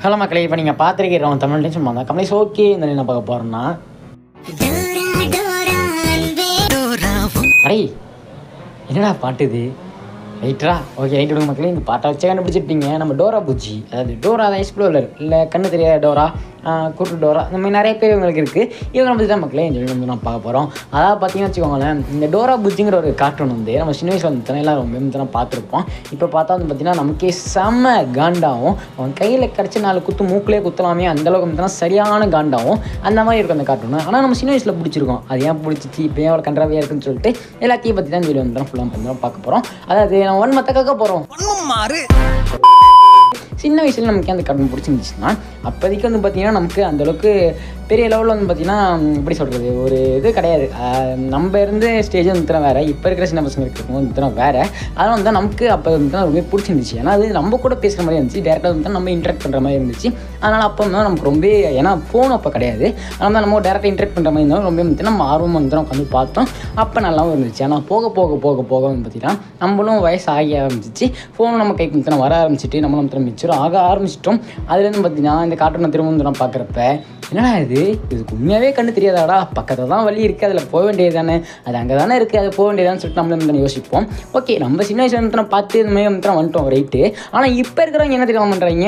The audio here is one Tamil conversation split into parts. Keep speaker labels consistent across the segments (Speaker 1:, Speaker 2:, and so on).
Speaker 1: ஹலோ மக்களே, இப்போ நீங்கள் பார்த்துருக்கிறோம் தமிழ் டென்ஷன் பண்ணால் கம்ப்ளீஸ் ஓகே. இந்த என்ன பார்க்க போகிறோன்னா, அடே என்னடா பாட்டு இது ரைட்டரா? ஓகே ரைட் விடுங்க மக்களே. இந்த பாட்டை வச்சு கண்டுபிடிச்சிருப்பீங்க. நம்ம டோரா பூச்சி, அதாவது டோரா தான் எக்ஸ்ப்ளோரர் இல்லை கண்ணு தெரியாத டோரா, குருட்டு டோரா, இந்த மாதிரி நிறைய பேர் இவங்களுக்கு இருக்குது. இவங்க பற்றி தான் மக்களே இந்த வந்து நான் பார்க்க போகிறோம். அதாவது பார்த்தீங்கன்னு வச்சுக்கோங்களேன், இந்த டோரா பூச்சிங்கிற ஒரு கார்ட்டூன் வந்து நம்ம சின்ன வயசில் வந்து எல்லாம் ரொம்ப பார்த்துருப்போம். இப்போ பார்த்தா வந்து பார்த்திங்கன்னா நமக்கே செம்ம காண்டாகும். அவன் கையில் கிடச்சி 4 குத்து மூக்கிலே குத்தலாமே அந்தளவுக்கு வந்து சரியான காண்டாகும். அந்த மாதிரி இருக்கும் அந்த கார்ட்டூன். ஆனால் நம்ம சின்ன வயசில் பிடிச்சிருக்கோம். அது ஏன் பிடிச்சிச்சு, இப்போ ஏன் அவ்வளோ கன்றாவியாக இருக்குன்னு சொல்லிட்டு எல்லாத்தையும் பற்றி தான் சொல்லி வந்து ஃபுல்லாக பார்க்க போகிறோம். அதாவது நம்ம ஒன் மற்ற கேட்க போகிறோம். சின்ன வயசில் நமக்கு அந்த கார்ட்டூன் பிடிச்சிருந்துச்சுன்னா அப்போதைக்கு வந்து பார்த்திங்கன்னா நமக்கு அந்தளவுக்கு பெரிய லெவலில் வந்து பார்த்திங்கன்னா எப்படி சொல்கிறது, ஒரு இது கிடையாது. நம்ம இருந்த ஸ்டேஜ் வந்து வேறு, இப்போ இருக்கிற சின்ன பசங்க இருக்கிறவங்க வந்து வேறு. அதனால் வந்து நமக்கு அப்போ வந்து ரொம்ப பிடிச்சிருந்துச்சு. ஏன்னா அது நம்ம கூட பேசுகிற மாதிரி இருந்துச்சு, டேரெக்டாக வந்து நம்ம இன்ட்ராக்ட் பண்ணுற மாதிரி இருந்துச்சு. அதனால் அப்போ வந்து நமக்கு ரொம்ப, ஏன்னா ஃபோன் அப்போ கிடையாது, அதனால் தான் நம்ம டேரெக்டாக இன்ட்ராக்ட் பண்ணுற மாதிரி இருந்தாலும் ரொம்ப வந்து நம்ம ஆர்வம் வந்து உட்காந்து பார்த்தோம். அப்போ நல்லாவும் இருந்துச்சு. ஆனால் போக போக போக போக வந்து பார்த்திங்கன்னா நம்மளும் வயசு ஆகி ஆரம்பிச்சிச்சு. ஃபோனும் நம்ம கைக்கு வந்து வர ஆரம்பிச்சிட்டு நம்மளும் வந்து மெச்சூர் ஆக ஆரம்பிச்சிட்டோம். அதுலேருந்து பார்த்திங்கன்னா இந்த கார்ட்டூனை திரும்ப வந்து நான் பார்க்குறப்ப என்னடா இதுக்கு உண்மையாகவே கண்ணு தெரியாதாடா, பக்கத்தில் தான் வழி இருக்குது, அதில் போக வேண்டியது தானே, அது அங்கே தானே இருக்குது, அது போக வேண்டியதான்னு சொல்லிட்டு நம்மள வந்து யோசிப்போம். ஓகே, நம்ம சின்ன வயசுல வந்து பார்த்து இந்த மாதிரி வந்து வந்துட்டோம் ரைட்டு. ஆனால் இப்போ இருக்கிறவங்க என்ன தெரியாம பண்ணுறாங்க,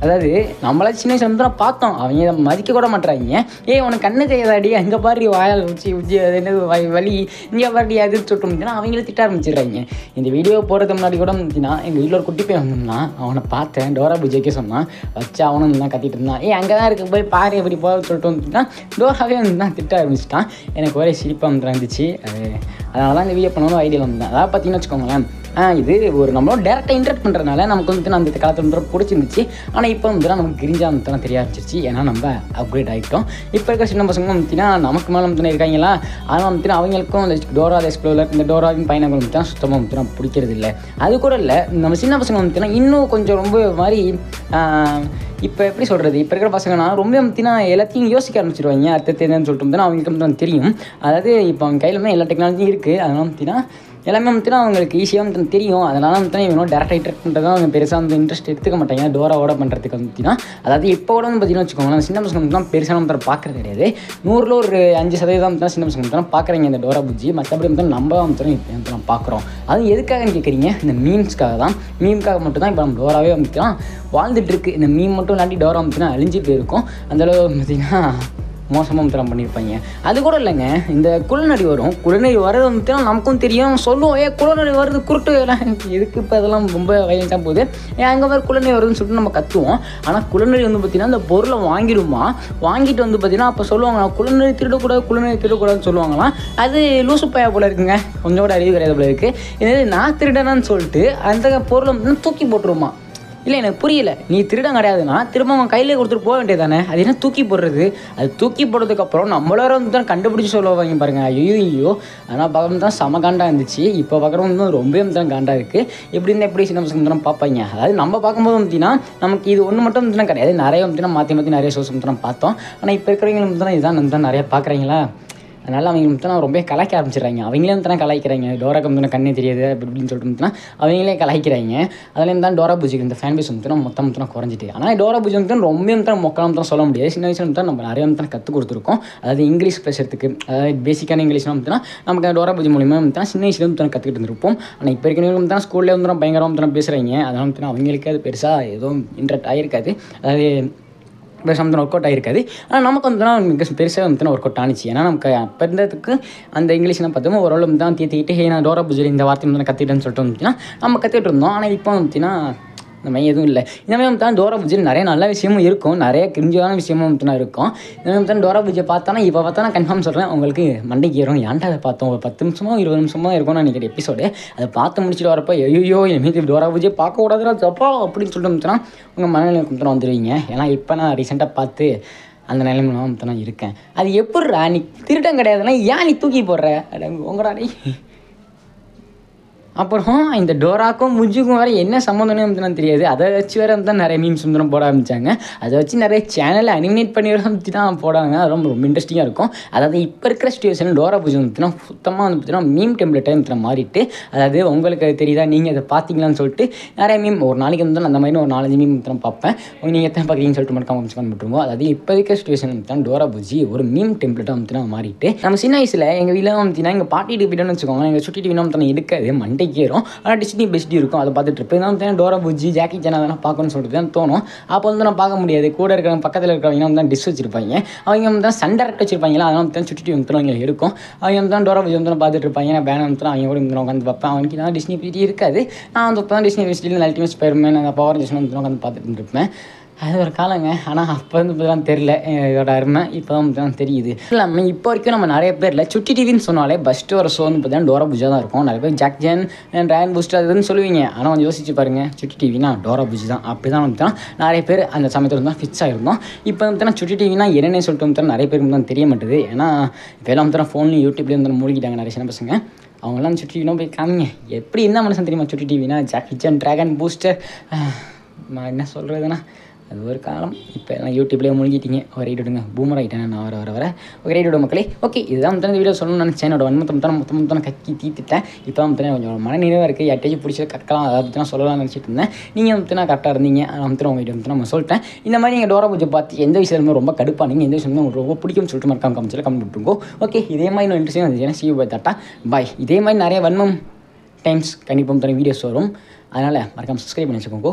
Speaker 1: அதாவது நம்மளா சின்ன வயசுல வந்து பார்த்தோம், அவங்க இதை மதிக்க கூட மாட்டுறாங்க. உனக்கு கண்ணு தெரியாதாடி, அங்கே பாரு வாயால் உச்சி அது என்ன வலி, இங்கே பாரு அதுன்னு சொல்லிட்டு அவங்கள திட்ட ஆரம்பிச்சிடுறாங்க. இந்த வீடியோ போடுறதுக்கு முன்னாடி கூட இருந்துச்சுன்னா எங்கள் வீட்டில் ஒரு குட்டி பையன் வந்திருந்தான். அவனை பார்த்தேன், டோரா பூஜைக்கே சொன்னான், வச்சு அவனும் தான் கத்திட்டு இருந்தான். அங்கே தான் இருக்க போய் பாரு எப்படி போக சொல்லிட்டு வந்துட்டுனா டோராவே வந்து தான் திட்ட ஆரம்பிச்சிட்டான். எனக்கு ஒரே சிரிப்பாக வந்து இருந்துச்சு. அதனால தான் இந்த வீடியோ பண்ணணும் ஐடியாவில் வந்தேன். அதாவது பார்த்தீங்கன்னு வச்சுக்கோங்களேன், இது ஒரு நம்மளோட டேரெக்டாக இன்ட்ராக்ட் பண்ணுறதுனால நமக்கு வந்து அந்த காலத்தில் வந்து பிடிச்சிருந்துச்சு. ஆனால் இப்போ வந்து நமக்கு கிரிஞ்சா வந்து தெரிய ஆரம்பிச்சிருச்சு. ஏன்னா நம்ம அப்கிரேட் ஆகிட்டோம். இப்போ இருக்கிற சின்ன பசங்க வந்துச்சுன்னா நமக்கு மேலே வந்து இருக்காங்களா, அதனால் வந்துட்டு அவங்களுக்கும் இந்த டோரா எக்ஸ்ப்ளோரர், இந்த டோராவின் பயணங்கள் வந்து சுத்தமாக வந்து பிடிக்கிறது இல்லை. அது கூட இல்லை, நம்ம சின்ன பசங்க வந்துச்சுன்னா இன்னும் கொஞ்சம் ரொம்ப மாதிரி இப்போ எப்படி சொல்கிறது, இப்போ இருக்கிற பசங்கன்னா ரொம்ப வந்துச்சுன்னா எல்லாத்தையும் யோசிக்க ஆரம்பிச்சிடுவாங்க. அடுத்தது என்னன்னு சொல்லிட்டு வந்து அவங்களுக்கு வந்து தெரியும். அதாவது இப்போ அவங்க கையில் வந்து எல்லா டெக்னாலஜியும் இருக்குது. அதனால் வந்துச்சுன்னா எல்லாமே வந்துட்டு அவங்களுக்கு ஈஸியாக வந்து தெரியும். அதனால் வந்து இவங்க டேரெக்டாக இன்ட்ராக்ட் பண்ணுறது அவங்க பெருசாக வந்து இன்ட்ரெஸ்ட் எடுத்துக்க மாட்டாங்க டோராவோட பண்ணுறதுக்கு வந்துச்சுன்னா. அதாவது இப்போ கூட வந்து பார்த்திங்கன்னா வச்சுக்கோங்களேன், சின்ன பசங்க வந்து பெருசாக வந்து பார்க்குறது கிடையாது. 100ல் ஒரு 5% தான் சின்ன பசங்க வந்து பார்க்குறீங்க இந்த டோரா பூஜ்ஜி. மற்றபடி வந்து நம்ம வந்து இப்போ பார்க்குறோம். அது எதுக்காகன்னு கேட்குறீங்க, இந்த மீம்ஸ்க்காக தான். மீம்காக மட்டும் தான் இப்போ நம்ம டோராவே வந்துச்சுன்னா வாழ்ந்துட்டுருக்கு. இந்த மீம் மட்டும் இல்லாட்டி டோரா வந்துச்சுன்னா அழிஞ்சிட்டு போயிருக்கும். அந்தளவு பார்த்திங்கன்னா மோசமாக தரம் பண்ணியிருப்பாங்க. அது கூட இல்லைங்க, இந்த குளநரி வரும், குளநரி வர்றது வந்துட்டு நமக்கும் தெரியும், சொல்லுவோம் குளநரி வருது குருட்டு எல்லாம் எதுக்கு இப்போ அதெல்லாம் ரொம்ப வயலண்ட்டாக போகுது, அங்கே வேறு குளநரி வருதுன்னு சொல்லிட்டு நம்ம கற்றுவோம். ஆனால் குளநரி வந்து பார்த்திங்கன்னா அந்த பொருளை வாங்கிடுமா, வாங்கிட்டு வந்து பார்த்திங்கன்னா அப்போ சொல்லுவாங்களா குளநரி திருடக்கூடாதுன்னு சொல்லுவாங்களாம். அது லூசு பையா போல் இருக்குங்க, கொஞ்சம் கூட அறிவு கிடையாது போல இருக்குது. இது நான் திருடனான்னு சொல்லிட்டு அந்த பொருளை வந்து தூக்கி போட்டுருமா. இல்லை எனக்கு புரியல, நீ திருடம் கிடையாதுன்னா திரும்ப அவன் கையில் கொடுத்துட்டு போக வேண்டியது தானே, அது என்ன தூக்கி போடுறது. அது தூக்கி போடுறதுக்கப்புறம் நம்மளோட வந்து தான் கண்டுபிடிச்சி சொல்லுவாங்க பாருங்கள். ஐயோ ஆனால் பார்க்குறது தான் செம காண்டாக இருந்துச்சு. இப்போ பார்க்குறவங்க வந்து ரொம்ப தான் காண்டாக இருக்குது. எப்படின்னு எப்படி சின்ன பசங்க தான் பார்ப்பாங்க. அதாவது நம்ம பார்க்கும்போது வந்துட்டிங்கன்னா நமக்கு இது ஒன்று மட்டும் வந்துட்டுனா கிடையாது, நிறைய வந்துட்டுனா மாற்றி நிறைய ஷோஸ் வந்து நம்ம பார்த்தோம். ஆனால் இப்போ இருக்கிறவங்க வந்து இதுதான் வந்து நிறைய பார்க்குறீங்களா, அதனால் அவங்க வந்து ரொம்ப கலாய்க்க ஆரம்பிச்சிடுறாங்க. அவங்களே வந்து கலாய்க்கிறாங்க, டோராக்கு வந்து கண்ணே தெரியாது அப்படின்னு சொல்லிட்டு வந்துட்டுனா அவங்களே கலாய்க்கிறாங்க. அதுலேருந்து தான் டோரா பூஜிக்கு இந்த ஃபேன் பேஸ் வந்து மொத்தம் குறைஞ்சிட்டு. ஆனால் டோரா பூஜி வந்து ரொம்ப வந்து மொக்கலாம் தான் சொல்ல முடியாது. சின்ன வயசுல வந்து நம்ம நிறைய வந்து கற்றுக் கொடுத்துருக்கோம். அதாவது இங்கிலீஷ் பேசுறதுக்கு, அதாவது பேசிக்கான இங்கிலீஷ்லாம் வந்துட்டுனா நமக்கு டோரா பூஜி மூலியமாக வந்து சின்ன வயசுல வந்து கற்றுக்கிட்டு இருந்திருப்போம். ஆனால் இப்போ இருக்கிறவங்க வந்து ஸ்கூல்லேயே வந்து பயங்கரமாக வந்து பேசுகிறாங்க. அதனால் வந்து அவங்களுக்கு அது பெருசாக எதுவும் இன்ட்ரெக்ட் ஆகிருக்காது. அதாவது பெருசாக ஒர்க் அவுட் ஆகிருக்காது. ஆனால் நமக்கு வந்து பெருசாக வந்து ஒர்க் அவுட் ஆனிச்சு. ஏன்னா நமக்கு அப்போ இருந்ததுக்கு அந்த இங்கிலீஷ்லாம் பார்த்தோம் ஓரளவு தான் தீர்த்திக்கிட்டு நான் டோரா பூஜை இந்த வார்த்தை வந்து கற்றுக்கிட்டேன்னு சொல்லிட்டு வந்துச்சுன்னா நம்ம கற்றுக்கிட்டு இருந்தோம். ஆனால் இப்போ வந்துச்சுன்னா இந்த மாதிரி எதுவும் இல்லை. இந்த மாதிரி வந்து டோரா பூஜையில் நிறைய நல்ல விஷயமும் இருக்கும், நிறைய கிரிஞ்சான விஷயமும் வந்து இருக்கும். இந்த மாதிரி வந்து டோரா பூஜை பார்த்தானா இப்போ பார்த்தா நான் கன்ஃபார்ம் சொல்கிறேன் உங்களுக்கு மண்டைக்கு ஏறும். ஏன்டா அதை பார்த்தோம், ஒரு 10 நிமிஷமோ 20 நிமிஷமோ இருக்கும்னு நினைக்கிற எபிசோடு. அதை பார்த்து முடிச்சுட்டு வரப்போ ஐயோ மீது டோரா பூஜை பார்க்கக்கூடாதுடா ஜப்பா அப்படின்னு சொல்லிட்டு வந்துச்சுன்னா உங்கள் மனநிலை கொஞ்சம் வந்துடுவீங்க. ஏன்னா இப்போ நான் ரீசெண்டாக பார்த்து அந்த நிலைமையில வந்து நான் இருக்கேன். அது எப்படிடா நீ திருட்டம் கிடையாதுன்னா ஏன் நீ தூக்கி போடுற உங்கடா நீ அப்புறம் இந்த டோராக்கும் புஜ்ஜுக்கும் வேறு என்ன சம்மந்தம்னு வந்து தெரியாது. அதை வச்சு வேறு வந்து நிறைய மீம்ஸ் வந்து போட ஆரம்பித்தாங்க. அதை வச்சு நிறைய சேனலை அனிமேட் பண்ணி வந்து தான் போடாங்க. அது ரொம்ப இன்ட்ரெஸ்டிங்காக இருக்கும். அதாவது இப்போ இருக்கிற சிச்சுவேஷனில் டோரா புஜ்ஜு வந்து சுத்தமாக வந்து பார்த்தீங்கன்னா மீம் டெம்ப்ளேட்டை வந்து மாறிட்டு, அதாவது உங்களுக்கு அது தெரியுதா, நீங்கள் அதை பார்த்தீங்களான்னு சொல்லிட்டு நிறைய மீம் ஒரு நாளைக்கு வந்து அந்த மாதிரி ஒரு 4-5 மீம் வந்து பார்ப்பேன். நீங்கள் எத்தனை பார்க்குறீங்கன்னு சொல்லிட்டு மட்டும் கமெண்ட்ஸ் பண்ணிட்டுருவோம். அதாவது இப்போ இருக்கிற சிச்சுவேஷன் வந்து டோரா புஜ்ஜி ஒரு மீம் டெம்ப்ளேட்டாக வந்து மாறிட்டு, நம்ம சின்ன வயசில் எங்கள் வீட்டில் வந்து எங்கள் பாட்டிட்டு போய்ட்டோன்னு வச்சுக்கோங்க, எங்கள் சுட்டி டிவி வந்து எடுக்காது மண்டைக்கு ஏறும். ஆனால் டிஸ்னி பெஸ்டி இருக்கும், அதை பார்த்துட்டு இருப்பேன். தான் டோரா புஜ்ஜி ஜாக்கி சேனல் அதெல்லாம் பார்க்கணும்னு சொல்லிட்டு தான் தோணும். அப்போ வந்து நான் பார்க்க முடியாது. கூட இருக்கிறவங்க பக்கத்தில் இருக்கிறவங்க வந்து டிஷ் வச்சிருப்பாங்க, அவங்க வந்து தான் சண்டை வச்சிருப்பாங்களா, அதெல்லாம் வந்து சுட்டி டிவி வந்து அவங்க இருக்கும். அவங்க வந்து தான் டோரா புஜ்ஜி வந்து பார்த்துட்டு இருப்பாங்க. நான் பேனர் வந்து அவங்க கூட வந்து உட்காந்து பார்ப்பேன். அவனுக்கு தான் டிஸ்னி பெஸ்டி இருக்காது. நான் வந்து இப்போ தான் டிஸ்னி பெஸ்டியில் அல்டிமேட் ஸ்பைடர்மேன் அந்த பவர் ஜெஷன் வந்து உட்காந்து பார்த்துட்டு இருப்பேன். அது ஒரு காலங்க. ஆனால் அப்போ வந்து இப்போ தான் தெரில இதோட அருமை, இப்போ தான் தெரியுது. இல்லாமல் இப்போ வரைக்கும் நம்ம நிறைய பேரில் சுட்டி டிவின்னு சொன்னாலே ஃபஸ்ட்டு ஒரு ஷோ வந்து பார்த்தீங்கன்னா டோரா புஜ்ஜா தான் இருக்கும். நிறைய பேர் ஜாக் ஜான் ட்ராகன் பூஸ்டர் அதுன்னு சொல்லுவீங்க. ஆனால் கொஞ்சம் யோசிச்சு பாருங்கள், சுட்டி டிவினா டோரா புஜ்ஜி தான். அப்படி தான் வந்து நிறைய பேர் அந்த சமயத்தில் தான் ஃபிக்ஸ் ஆகிருந்தோம். இப்போ வந்து சுட்டி டிவினா என்னென்னு சொல்லிட்டு வந்து நிறைய பேருக்கு தான் தெரிய மாட்டேது. ஏன்னா இப்போ எல்லாம் வந்து ஃபோன்லையும் யூடியூப்லேயும் வந்து மூழ்கிட்டாங்க நிறைய சின்ன பசங்க. அவங்களாம் சுட்டி டிவினா போய் காமிங்க. எப்படி என்ன மனுஷன் தெரியுமா சுட்டி டிவினா, ஜாக்கி சான் ட்ராகன் பூஸ்டர், நான் என்ன சொல்கிறதுனா அது ஒரு காலம். இப்போ எல்லாம் யூடியூப்லேயே மூழ்கிட்டீங்க. ஒரு ரைட் விடுங்க, பூமர் ஆகிட்டேன் நான் வர ஒரு ரைட் விட மக்களே. ஓகே, இதுதான் வந்து வீடியோ சொல்லணும்னு நினச்சேன். என்னோட மொத்தம் கக்கி தீத்துட்டேன். இப்போ வந்து கொஞ்சம் மன நிறைவாக இருக்குது. யார்ட்டையும் பிடிச்சது கக்கலாம், அதை பற்றி நான் சொல்லலாம்னு நினச்சிட்டு இருந்தேன். நீங்கள் வந்து கரெக்டாக இருந்தீங்க. அதை வந்து உங்கள் வீடியோ வந்து நம்ம சொல்லிட்டேன். இந்த மாதிரி நீங்கள் டோரா புஜ்ஜை பார்த்து எந்த விஷயமே ரொம்ப கடுப்பாக, நீங்கள் எந்த விஷயம் உங்களுக்கு ரொம்ப பிடிக்கும்னு சொல்லிட்டு மறக்காம கமெண்ட் விட்டுருங்கோ. ஓகே, இதே மாதிரி இன்னும் இன்ட்ரெஸ்டிங் வந்து சி பை டாட்டா பாய். இதே மாதிரி நிறைய வன்மம் டைம்ஸ் கண்டிப்பாக வீடியோஸ் வரும். அதனால் மறக்காமல் சப்ஸ்கிரைப் பண்ணி வச்சுக்கோங்க.